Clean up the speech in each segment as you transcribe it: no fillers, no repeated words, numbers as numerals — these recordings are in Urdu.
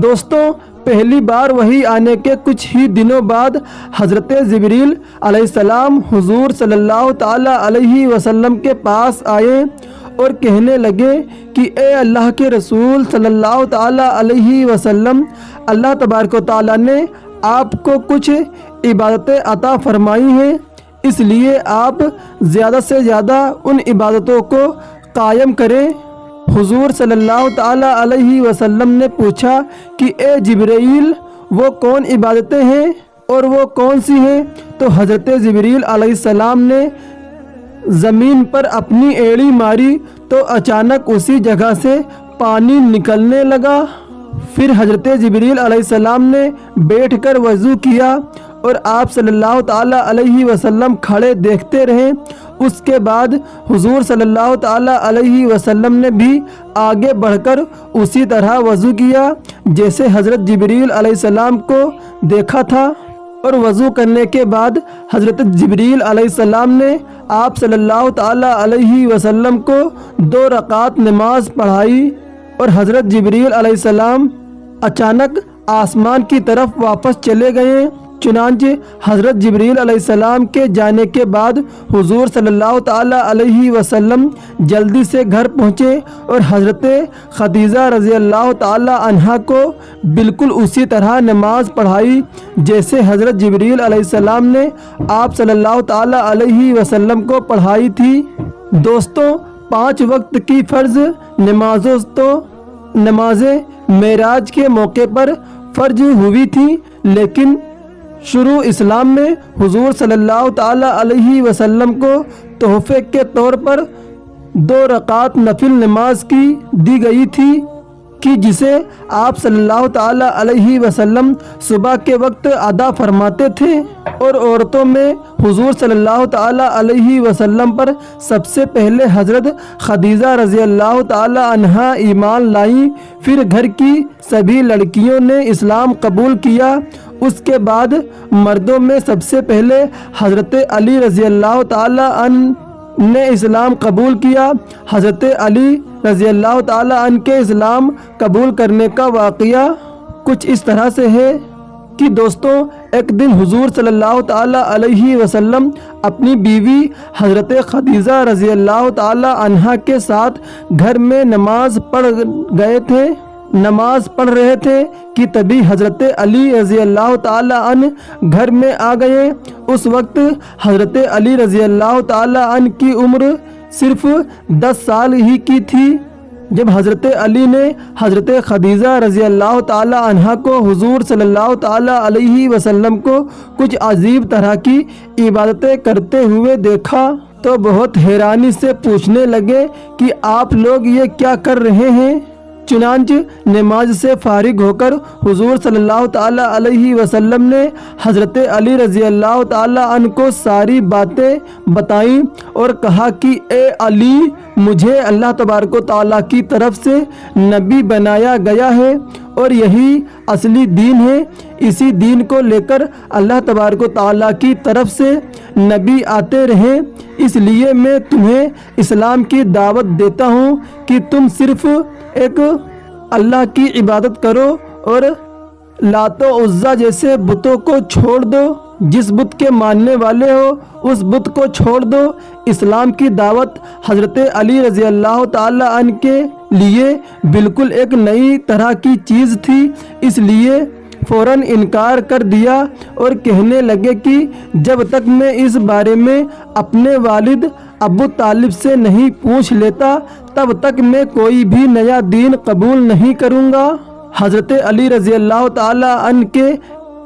دوستوں، پہلی بار وحی آنے کے کچھ ہی دنوں بعد حضرت جبریل علیہ السلام حضور صلی اللہ تعالیٰ علیہ وسلم کے پاس آئے اور کہنے لگے کہ اے اللہ کے رسول صلی اللہ تعالیٰ علیہ وسلم، اللہ تبارک و تعالیٰ نے آپ کو کچھ عبادتیں عطا فرمائی ہیں، اس لیے آپ زیادہ سے زیادہ ان عبادتوں کو قائم کریں۔ حضور صلی اللہ تعالیٰ علیہ وسلم نے پوچھا کہ اے جبرائیل، وہ کون عبادتیں ہیں اور وہ کون سی ہیں؟ تو حضرت جبریل علیہ السلام نے زمین پر اپنی ایڑی ماری تو اچانک اسی جگہ سے پانی نکلنے لگا۔ پھر حضرت جبریل علیہ السلام نے بیٹھ کر وضو کیا اور آپ صلی اللہ تعالیٰ علیہ وسلم کھڑے دیکھتے رہے۔ اس کے بعد حضور صلی اللہ تعالیٰ علیہ وسلم نے بھی آگے بڑھ کر اسی طرح وضو کیا جیسے حضرت جبریل علیہ السلام کو دیکھا تھا، اور وضو کرنے کے بعد حضرت جبریل علیہ السلام نے آپ صلی اللہ تعالیٰ علیہ وسلم کو 2 رکعت نماز پڑھائی، اور حضرت جبریل علیہ السلام اچانک آسمان کی طرف واپس چلے گئے۔ چنانچہ حضرت جبریل علیہ السلام کے جانے کے بعد حضور صلی اللہ تعالیٰ علیہ وسلم جلدی سے گھر پہنچے اور حضرت خدیجہ رضی اللہ تعالیٰ عنہا کو بالکل اسی طرح نماز پڑھائی جیسے حضرت جبریل علیہ السلام نے آپ صلی اللہ تعالیٰ علیہ وسلم کو پڑھائی تھی۔ دوستوں، 5 وقت کی فرض نمازوں تو نمازیں معراج کے موقع پر فرض ہوئی تھی، لیکن شروع اسلام میں حضور صلی اللہ تعالیٰ علیہ وسلم کو تحفے کے طور پر 2 رکعت نفل نماز کی دی گئی تھی کہ جسے آپ صلی اللہ تعالیٰ علیہ وسلم صبح کے وقت ادا فرماتے تھے، اور عورتوں میں حضور صلی اللہ تعالیٰ علیہ وسلم پر سب سے پہلے حضرت خدیجہ رضی اللہ تعالیٰ عنہا ایمان لائیں، پھر گھر کی سبھی لڑکیوں نے اسلام قبول کیا۔ اس کے بعد مردوں میں سب سے پہلے حضرت علی رضی اللہ تعالیٰ عنہ نے اسلام قبول کیا۔ حضرت علی رضی اللہ تعالیٰ عنہ کے اسلام قبول کرنے کا واقعہ کچھ اس طرح سے ہے کہ دوستوں، ایک دن حضور صلی اللہ تعالیٰ علیہ وسلم اپنی بیوی حضرت خدیجہ رضی اللہ تعالیٰ عنہا کے ساتھ گھر میں نماز پڑھ رہے تھے کہ تبھی حضرت علی رضی اللہ تعالیٰ عنہ گھر میں آ گئے۔ اس وقت حضرت علی رضی اللہ تعالیٰ عنہ کی عمر صرف 10 سال ہی کی تھی جب حضرت علی نے حضرت خدیجہ رضی اللہ تعالیٰ عنہا کو حضور صلی اللہ تعالیٰ علیہ وسلم کو کچھ عجیب طرح کی عبادتیں کرتے ہوئے دیکھا تو بہت حیرانی سے پوچھنے لگے کہ آپ لوگ یہ کیا کر رہے ہیں؟ چنانچہ نماز سے فارغ ہو کر حضور صلی اللہ تعالیٰ علیہ وسلم نے حضرت علی رضی اللہ تعالیٰ عنہ کو ساری باتیں بتائیں اور کہا کہ اے علی، مجھے اللہ تبارک و تعالیٰ کی طرف سے نبی بنایا گیا ہے اور یہی اصلی دین ہے۔ اسی دین کو لے کر اللہ تبارک و تعالیٰ کی طرف سے نبی آتے رہیں، اس لیے میں تمہیں اسلام کی دعوت دیتا ہوں کہ تم صرف ایک اللہ کی عبادت کرو اور لات و عزا جیسے بتوں کو چھوڑ دو۔ جس بت کے ماننے والے ہو اس بت کو چھوڑ دو۔ اسلام کی دعوت حضرت علی رضی اللہ تعالیٰ عنہ کے لیے بالکل ایک نئی طرح کی چیز تھی، اس لیے فوراً انکار کر دیا اور کہنے لگے کہ جب تک میں اس بارے میں اپنے والد ابو طالب سے نہیں پوچھ لیتا تب تک میں کوئی بھی نیا دین قبول نہیں کروں گا۔ حضرت علی رضی اللہ تعالیٰ عنہ کے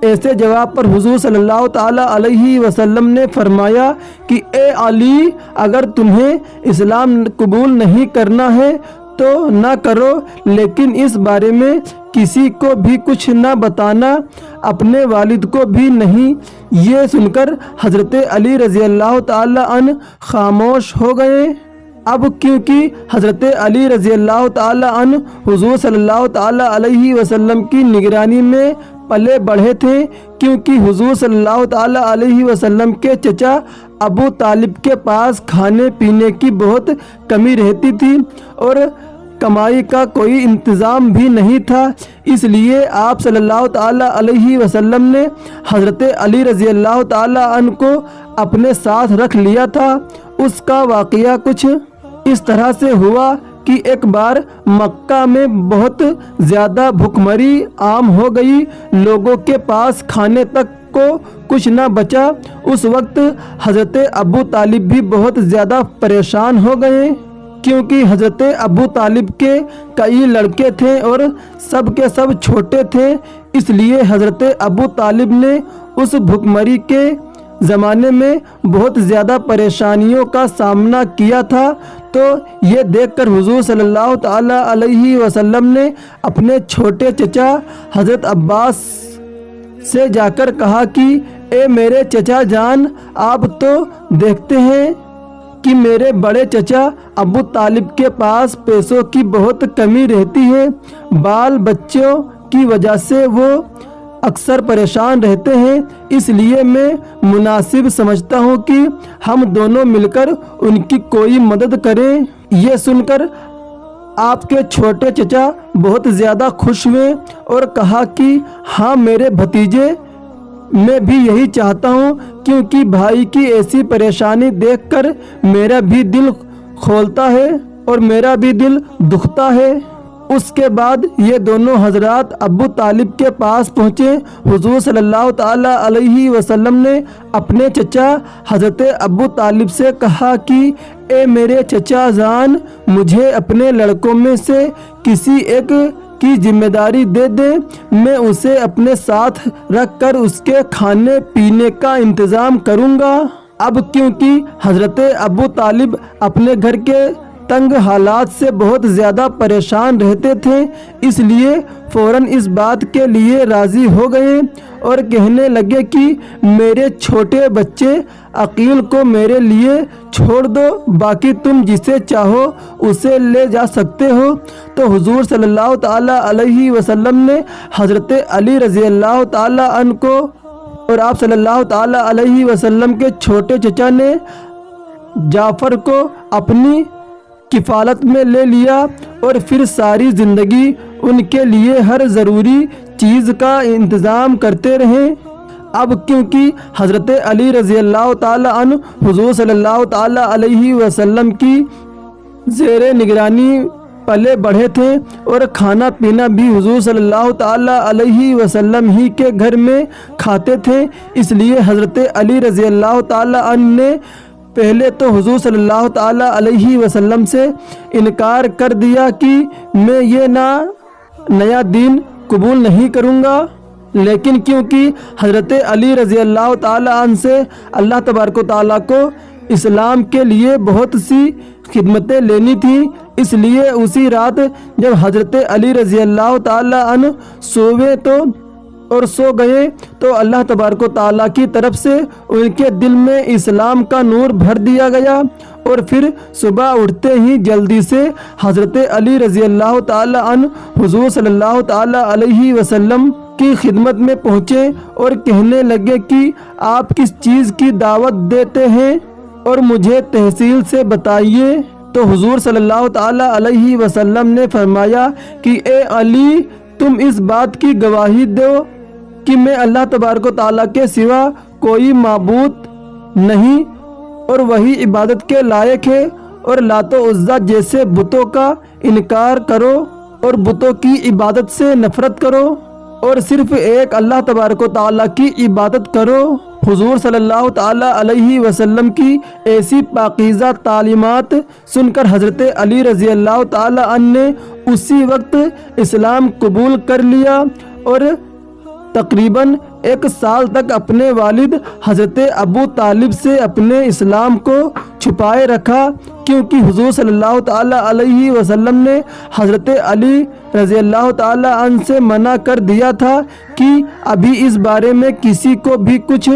ایسے جواب پر حضور صلی اللہ تعالیٰ علیہ وسلم نے فرمایا کہ اے علی، اگر تمہیں اسلام قبول نہیں کرنا ہے تو نہ کرو، لیکن اس بارے میں کسی کو بھی کچھ نہ بتانا، اپنے والد کو بھی نہیں۔ یہ سن کر حضرت علی رضی اللہ تعالیٰ عنہ خاموش ہو گئے۔ اب کیونکہ حضرت علی رضی اللہ تعالیٰ عنہ حضور صلی اللہ تعالیٰ علیہ وسلم کی نگرانی میں پلے بڑھے تھے، کیونکہ حضور صلی اللہ تعالیٰ علیہ وسلم کے چچا ابو طالب کے پاس کھانے پینے کی بہت کمی رہتی تھی اور کمائی کا کوئی انتظام بھی نہیں تھا، اس لیے آپ صلی اللہ تعالیٰ علیہ وسلم نے حضرت علی رضی اللہ تعالیٰ عنہ کو اپنے ساتھ رکھ لیا تھا۔ اس کا واقعہ کچھ اس طرح سے ہوا کہ ایک بار مکہ میں بہت زیادہ بھوک مری عام ہو گئی، لوگوں کے پاس کھانے تک کو کچھ نہ بچا۔ اس وقت حضرت ابو طالب بھی بہت زیادہ پریشان ہو گئے، کیونکہ حضرت ابو طالب کے کئی لڑکے تھے اور سب کے سب چھوٹے تھے، اس لیے حضرت ابو طالب نے اس بھوک مری کے زمانے میں بہت زیادہ پریشانیوں کا سامنا کیا تھا۔ تو یہ دیکھ کر حضور صلی اللہ تعالیٰ علیہ وسلم نے اپنے چھوٹے چچا حضرت عباس سے جا کر کہا کہ اے میرے چچا جان، آپ تو دیکھتے ہیں کہ میرے بڑے چچا ابو طالب کے پاس پیسوں کی بہت کمی رہتی ہے، بال بچوں کی وجہ سے وہ اکثر پریشان رہتے ہیں، اس لیے میں مناسب سمجھتا ہوں کہ ہم دونوں مل کر ان کی کوئی مدد کریں۔ یہ سن کر آپ کے چھوٹے چچا بہت زیادہ خوش ہوئے اور کہا کہ ہاں میرے بھتیجے، میں بھی یہی چاہتا ہوں، کیونکہ بھائی کی ایسی پریشانی دیکھ کر میرا بھی دل کھولتا ہے اور میرا بھی دل دکھتا ہے۔ اس کے بعد یہ دونوں حضرات ابو طالب کے پاس پہنچے۔ حضور صلی اللہ تعالیٰ علیہ وسلم نے اپنے چچا حضرت ابو طالب سے کہا کہ اے میرے چچا جان، مجھے اپنے لڑکوں میں سے کسی ایک کی ذمہ داری دے دیں، میں اسے اپنے ساتھ رکھ کر اس کے کھانے پینے کا انتظام کروں گا۔ اب کیونکہ حضرت ابو طالب اپنے گھر کے تنگ حالات سے بہت زیادہ پریشان رہتے تھے، اس لیے فوراً اس بات کے لیے راضی ہو گئے اور کہنے لگے کہ میرے چھوٹے بچے عقیل کو میرے لیے چھوڑ دو، باقی تم جسے چاہو اسے لے جا سکتے ہو۔ تو حضور صلی اللہ تعالیٰ علیہ وسلم نے حضرت علی رضی اللہ تعالیٰ عنہ کو اور آپ صلی اللہ تعالیٰ علیہ وسلم کے چھوٹے چچا نے جعفر کو اپنی کفالت میں لے لیا اور پھر ساری زندگی ان کے لیے ہر ضروری چیز کا انتظام کرتے رہے۔ اب کیونکہ حضرت علی رضی اللہ تعالیٰ عنہ حضور صلی اللہ تعالیٰ علیہ وسلم کی زیر نگرانی پلے بڑھے تھے اور کھانا پینا بھی حضور صلی اللہ تعالیٰ علیہ وسلم ہی کے گھر میں کھاتے تھے، اس لیے حضرت علی رضی اللہ تعالیٰ عنہ نے پہلے تو حضور صلی اللہ تعالیٰ علیہ وسلم سے انکار کر دیا کہ میں یہ نیا دین قبول نہیں کروں گا، لیکن کیونکہ حضرت علی رضی اللہ تعالیٰ عنہ سے اللہ تبارک و تعالیٰ کو اسلام کے لیے بہت سی خدمتیں لینی تھیں، اس لیے اسی رات جب حضرت علی رضی اللہ تعالیٰ عنہ سو گئے تو اللہ تبارک و تعالیٰ کی طرف سے ان کے دل میں اسلام کا نور بھر دیا گیا، اور پھر صبح اٹھتے ہی جلدی سے حضرت علی رضی اللہ تعالیٰ عنہ حضور صلی اللہ تعالیٰ علیہ وسلم کی خدمت میں پہنچے اور کہنے لگے کہ آپ کس چیز کی دعوت دیتے ہیں اور مجھے تفصیل سے بتائیے۔ تو حضور صلی اللہ تعالیٰ علیہ وسلم نے فرمایا کہ اے علی، تم اس بات کی گواہی دو کہ میں اللہ تبارک و تعالیٰ کے سوا کوئی معبود نہیں اور وہی عبادت کے لائق ہے، اور لات و عزیٰ جیسے بتوں کا انکار کرو اور بتوں کی عبادت سے نفرت کرو اور صرف ایک اللہ تبارک و تعالیٰ کی عبادت کرو۔ حضور صلی اللہ تعالیٰ علیہ وسلم کی ایسی پاکیزہ تعلیمات سن کر حضرت علی رضی اللہ تعالیٰ عنہ نے اسی وقت اسلام قبول کر لیا اور تقریباً 1 سال تک اپنے والد حضرت ابو طالب سے اپنے اسلام کو چھپائے رکھا، کیونکہ حضور صلی اللہ تعالیٰ علیہ وسلم نے حضرت علی رضی اللہ تعالیٰ عنہ سے منع کر دیا تھا کہ ابھی اس بارے میں کسی کو بھی کچھ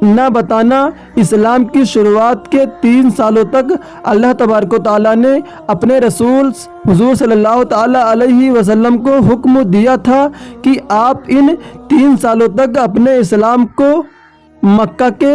نہ بتانا۔ اسلام کی شروعات کے 3 سالوں تک اللہ تبارک و تعالیٰ نے اپنے رسول حضور صلی اللہ تعالیٰ علیہ وسلم کو حکم دیا تھا کہ آپ ان 3 سالوں تک اپنے اسلام کو مکہ کے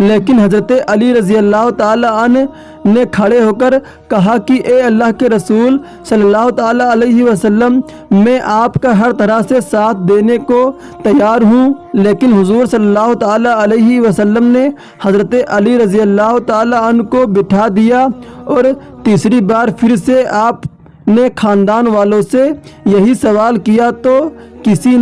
لیکن حضرت علی رضی اللہ تعالی عنہ نے کھڑے ہو کر کہا کہ اے اللہ کے رسول صلی اللہ تعالی علیہ وسلم، میں آپ کا ہر طرح سے ساتھ دینے کو تیار ہوں۔ لیکن حضور صلی اللہ تعالی علیہ وسلم نے حضرت علی رضی اللہ تعالی عنہ کو بٹھا دیا اور تیسری بار پھر سے آپ نے خاندان والوں سے یہی سوال کیا تو کسی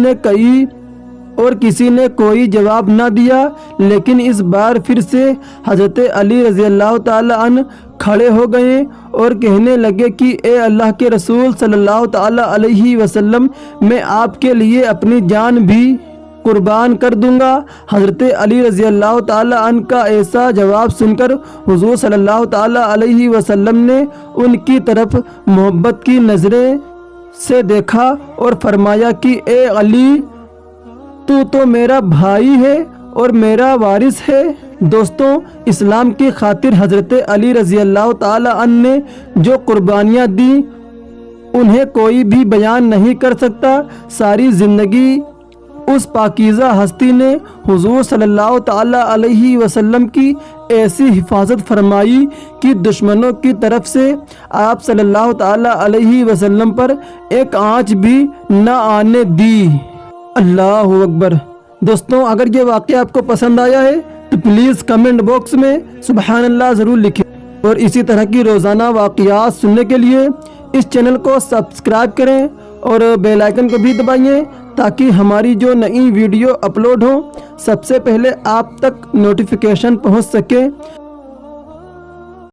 نے کوئی جواب نہ دیا، لیکن اس بار پھر سے حضرت علی رضی اللہ تعالی عنہ کھڑے ہو گئے اور کہنے لگے کہ اے اللہ کے رسول صلی اللہ تعالی علیہ وسلم، میں آپ کے لیے اپنی جان بھی قربان کر دوں گا۔ حضرت علی رضی اللہ تعالی عنہ کا ایسا جواب سن کر حضور صلی اللہ تعالی علیہ وسلم نے ان کی طرف محبت کی نظریں سے دیکھا اور فرمایا کہ اے علی، تو میرا بھائی ہے اور میرا وارث ہے۔ دوستوں، اسلام کی خاطر حضرت علی رضی اللہ تعالی عنہ نے جو قربانیاں دی انہیں کوئی بھی بیان نہیں کر سکتا۔ ساری زندگی اس پاکیزہ ہستی نے حضور صلی اللہ تعالی علیہ وسلم کی ایسی حفاظت فرمائی کہ دشمنوں کی طرف سے آپ صلی اللہ تعالی علیہ وسلم پر ایک آنچ بھی نہ آنے دی۔ اللہ اکبر۔ دوستوں، اگر یہ واقعہ آپ کو پسند آیا ہے تو پلیز کمنٹ باکس میں سبحان اللہ ضرور لکھیں، اور اسی طرح کی روزانہ واقعات سننے کے لیے اس چینل کو سبسکرائب کریں اور بیل آئیکن کو بھی دبائیں تاکہ ہماری جو نئی ویڈیو اپلوڈ ہوں سب سے پہلے آپ تک نوٹیفیکیشن پہنچ سکے۔